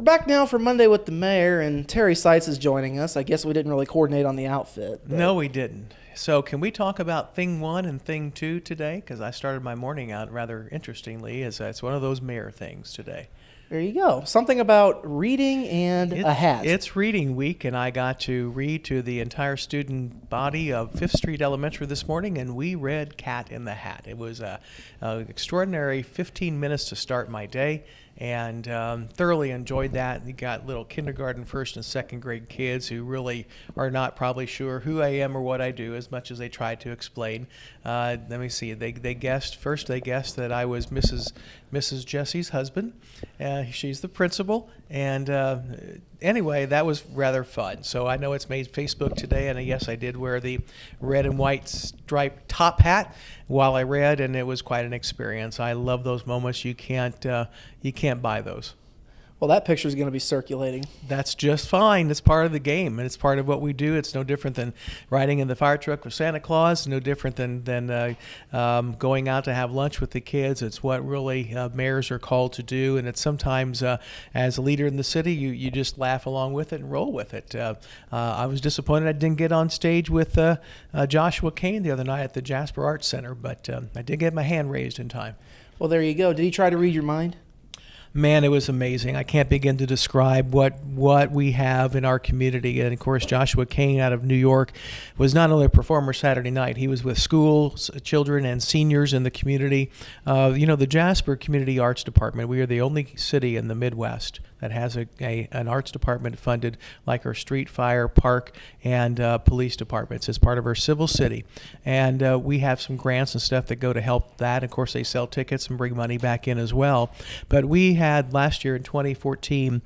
We're back now for Monday with the mayor, and Terry Seitz is joining us. I guess we didn't really coordinate on the outfit. No, we didn't. So can we talk about thing one and thing two today? Because I started my morning out rather interestingly, as it's one of those mayor things today. There you go. Something about reading and a hat. It's reading week, and I got to read to the entire student body of 5th Street Elementary this morning, and we read Cat in the Hat. It was an extraordinary 15 minutes to start my day, and thoroughly enjoyed that. You got little kindergarten, first and second grade kids who really are not probably sure who I am or what I do as much as they try to explain. Let me see. They guessed that I was Mrs. Jesse's husband. She's the principal, and anyway, that was rather fun. So I know it's made Facebook today, and yes, I did wear the red and white striped top hat while I read, and it was quite an experience. I love those moments. You can't buy those. Well, that picture is going to be circulating. That's just fine. It's part of the game, and it's part of what we do. It's no different than riding in the fire truck with Santa Claus. No different than going out to have lunch with the kids. It's what really mayors are called to do, and it's sometimes, as a leader in the city, you just laugh along with it and roll with it. I was disappointed I didn't get on stage with Joshua Kane the other night at the Jasper Arts Center, but I did get my hand raised in time. Well, there you go. Did he try to read your mind? Man, it was amazing. I can't begin to describe what we have in our community. And, of course, Joshua Kane out of New York was not only a performer Saturday night. He was with schools, children, and seniors in the community. The Jasper Community Arts Department, we are the only city in the Midwest that has an arts department funded like our street, fire, park, and police departments as part of our civil city. And we have some grants and stuff that go to help that. Of course, they sell tickets and bring money back in as well. But we had last year in 2014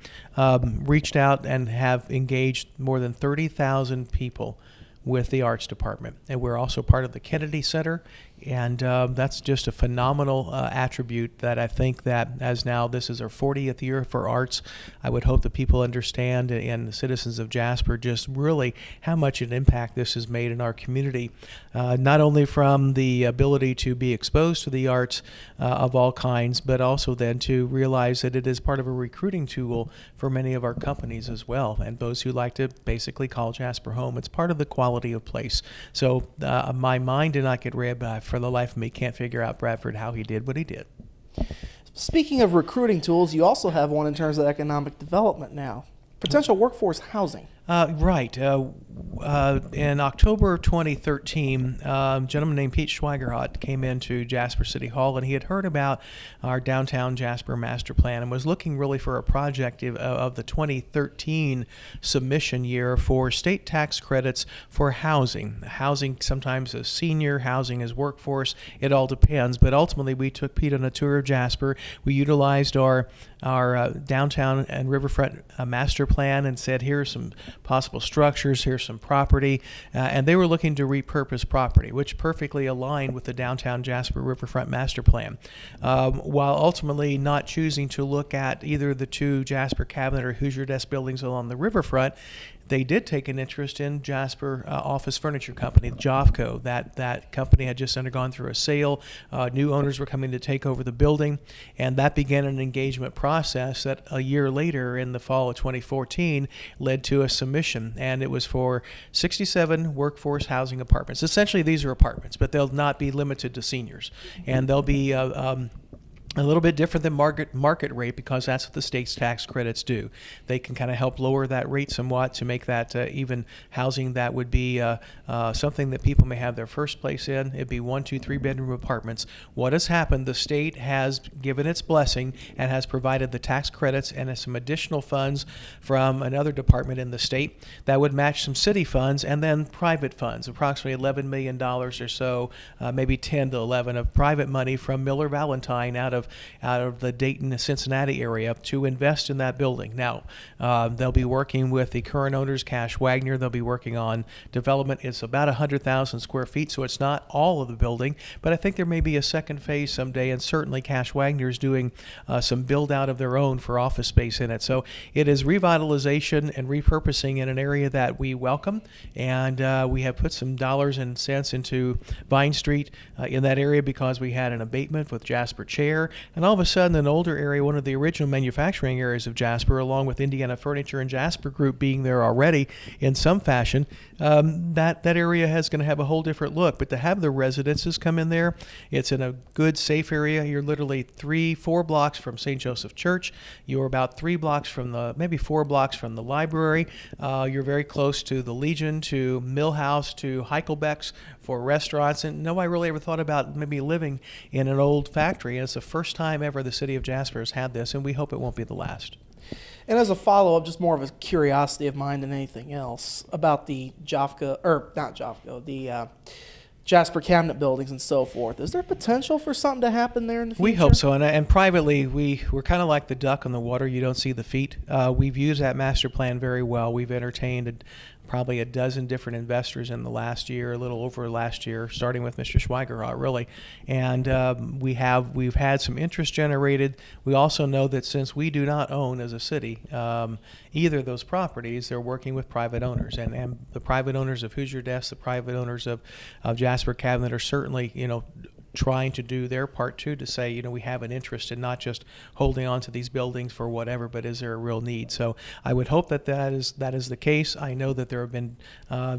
reached out and have engaged more than 30,000 people with the arts department. And we're also part of the Kennedy Center, and that's just a phenomenal attribute that I think that as now this is our 40th year for arts, I would hope that people understand, and the citizens of Jasper, just really how much an impact this has made in our community, not only from the ability to be exposed to the arts of all kinds, but also then to realize that it is part of a recruiting tool for many of our companies as well, and those who like to basically call Jasper home. It's part of the quality of place. So my mind did not get read, but for the life of me can't figure out Bradford how he did what he did. Speaking of recruiting tools, you also have one in terms of economic development now. Potential workforce housing. Right. In October 2013, a gentleman named Pete Schweigerhot came into Jasper City Hall, and he had heard about our downtown Jasper master plan and was looking really for a project of the 2013 submission year for state tax credits for housing. Housing sometimes is senior, housing is workforce. It all depends. But ultimately, we took Pete on a tour of Jasper. We utilized our downtown and riverfront master plan and said, here's some possible structures, here's some property, and they were looking to repurpose property, which perfectly aligned with the downtown Jasper riverfront master plan, while ultimately not choosing to look at either the two Jasper Cabinet or Hoosier Desk buildings along the riverfront. They did take an interest in Jasper Office Furniture Company, Jofco. That company had just undergone through a sale. New owners were coming to take over the building, and that began an engagement process that a year later, in the fall of 2014, led to a submission. And it was for 67 workforce housing apartments. Essentially, these are apartments, but they'll not be limited to seniors. And they'll be a little bit different than market rate, because that's what the state's tax credits do. They can kind of help lower that rate somewhat to make that even housing that would be something that people may have their first place in. It'd be 1, 2, 3 bedroom apartments. What has happened, the state has given its blessing and has provided the tax credits and some additional funds from another department in the state that would match some city funds and then private funds, approximately $11 million or so, maybe 10 to 11 of private money from Miller Valentine out of the Dayton, Cincinnati area to invest in that building. Now, they'll be working with the current owners, Cash Wagner. They'll be working on development. It's about 100,000 square feet, so it's not all of the building, but I think there may be a second phase someday, and certainly Cash Wagner is doing some build out of their own for office space in it. So it is revitalization and repurposing in an area that we welcome, and we have put some dollars and cents into Vine Street in that area because we had an abatement with Jasper Chair. and all of a sudden an older area, one of the original manufacturing areas of Jasper, along with Indiana Furniture and Jasper Group being there already in some fashion, that area is going to have a whole different look. But to have the residences come in there, it's in a good, safe area. You're literally 3-4 blocks from St. Joseph Church. You're about 3 blocks from maybe 4 blocks from the library. You're very close to the Legion, to Millhouse, to Heichelbeck's for restaurants. And nobody really ever thought about maybe living in an old factory. And it's the first time ever the city of Jasper has had this, and we hope it won't be the last. And as a follow-up, just more of a curiosity of mine than anything else, about the Jasper Cabinet buildings and so forth. Is there potential for something to happen there in the future? We hope so, and privately, we're kind of like the duck on the water. You don't see the feet. We've used that master plan very well. We've entertained probably a dozen different investors in the last year, a little over last year, starting with Mr. Schweigerot, really. And we've had some interest generated. We also know that since we do not own as a city either of those properties, they're working with private owners. And the private owners of Hoosier Desk, the private owners of Jasper Cabinet are certainly, trying to do their part too, to say, we have an interest in not just holding on to these buildings for whatever, but is there a real need? So I would hope that is the case. I know that there have been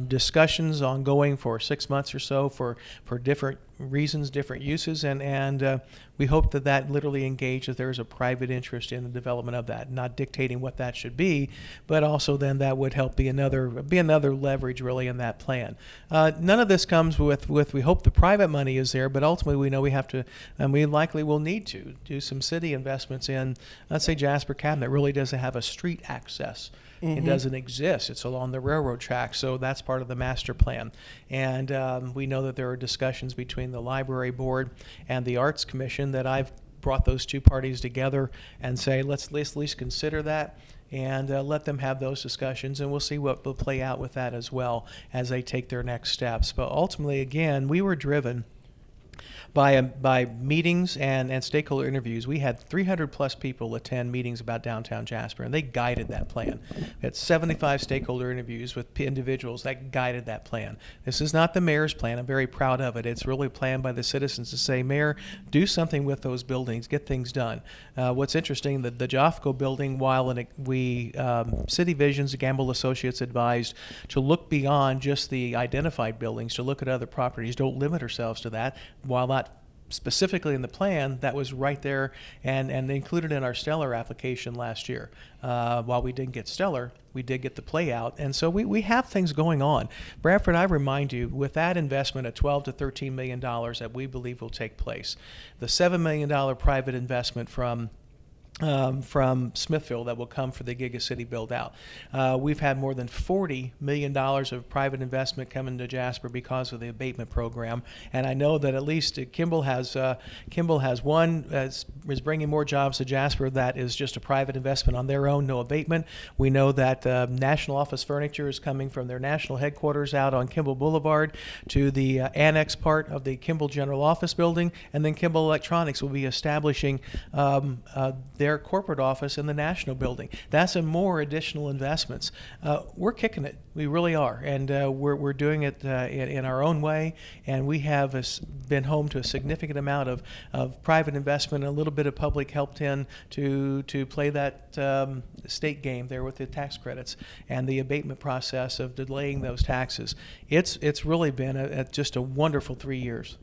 discussions ongoing for 6 months or so for different reasons, different uses, and we hope that literally engages. There's a private interest in the development of that, not dictating what that should be, but also then that would help be another leverage really in that plan. None of this comes with we hope the private money is there, but ultimately we know we have to, and we likely will need to do some city investments in, let's say Jasper Cabinet really doesn't have a street access. It doesn't exist. It's along the railroad track, so that's part of the master plan. And we know that there are discussions between the library board and the arts commission that I've brought those two parties together and say, let's at least consider that and let them have those discussions, and we'll see what will play out with that as well as they take their next steps. But ultimately, again, we were driven by meetings and stakeholder interviews. We had 300 plus people attend meetings about downtown Jasper, and they guided that plan. We had 75 stakeholder interviews with individuals that guided that plan. This is not the mayor's plan. I'm very proud of it. It's really planned by the citizens to say, Mayor, do something with those buildings, get things done. What's interesting, the Jofco building, while City Visions, Gamble Associates advised to look beyond just the identified buildings, to look at other properties. Don't limit ourselves to that. While not specifically in the plan, that was right there and included in our Stellar application last year. While we didn't get Stellar, we did get the play out. And so we have things going on. Bradford, I remind you, with that investment of $12 to $13 million that we believe will take place, the $7 million private investment from Smithfield that will come for the Giga City build out. We've had more than $40 million of private investment come into Jasper because of the abatement program, and I know that at least Kimball has one is bringing more jobs to Jasper that is just a private investment on their own, no abatement. We know that National Office Furniture is coming from their national headquarters out on Kimball Boulevard to the annex part of the Kimball General Office building, and then Kimball Electronics will be establishing their corporate office in the National Building. That's more additional investments. We're kicking it. We really are, and we're doing it in our own way. And we have been home to a significant amount of private investment and a little bit of public help in to play that state game there with the tax credits and the abatement process of delaying those taxes. It's really been just a wonderful 3 years.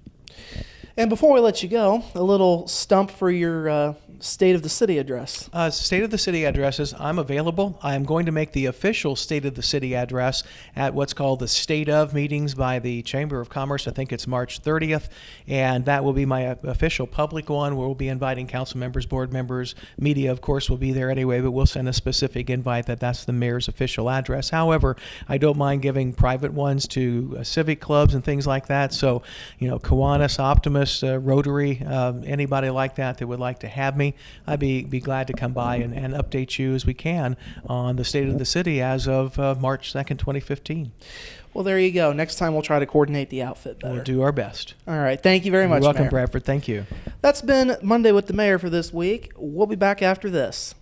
And before we let you go, a little stump for your State of the City address. State of the City addresses, I'm available. I'm going to make the official State of the City address at what's called the State of meetings by the Chamber of Commerce. I think it's March 30th, and that will be my official public one where we'll be inviting council members, board members, media, of course, will be there anyway, but we'll send a specific invite that's the mayor's official address. However, I don't mind giving private ones to civic clubs and things like that. So, Kiwanis, Optimus, Rotary, anybody like that would like to have me, I'd be glad to come by and update you as we can on the State of the City as of March 2nd, 2015. Well, there you go. Next time we'll try to coordinate the outfit better. We'll do our best. All right. Thank you very much, You're welcome, Mayor. Bradford. Thank you. That's been Monday with the Mayor for this week. We'll be back after this.